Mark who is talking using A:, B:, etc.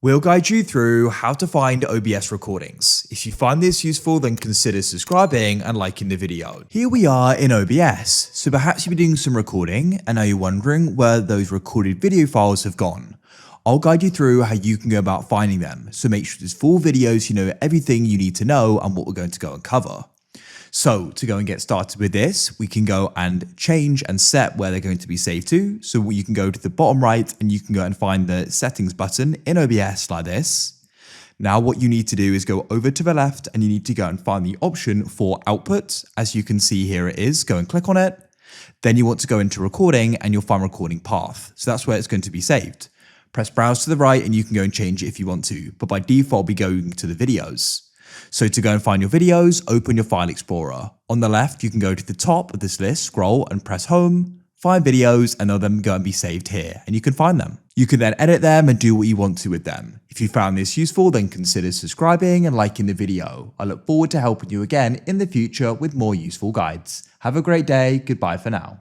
A: We'll guide you through how to find OBS recordings. If you find this useful, then consider subscribing and liking the video. Here we are in OBS, so perhaps you've been doing some recording and now you're wondering where those recorded video files have gone. I'll guide you through how you can go about finding them, so make sure there's full videos, you know everything you need to know and what we're going to go and cover. So to go and get started with this, we can go and change and set where they're going to be saved to. So you can go to the bottom right and you can go and find the settings button in OBS like this. Now what you need to do is go over to the left and you need to go and find the option for output. As you can see here it is, go and click on it. Then you want to go into recording and you'll find recording path. So that's where it's going to be saved. Press browse to the right and you can go and change it if you want to, but by default be going to the videos. So to go and find your videos, open your file explorer. On the left, you can go to the top of this list, scroll and press home, find videos, and they'll then go and be saved here, and you can find them. You can then edit them and do what you want to with them. If you found this useful, then consider subscribing and liking the video. I look forward to helping you again in the future with more useful guides. Have a great day. Goodbye for now.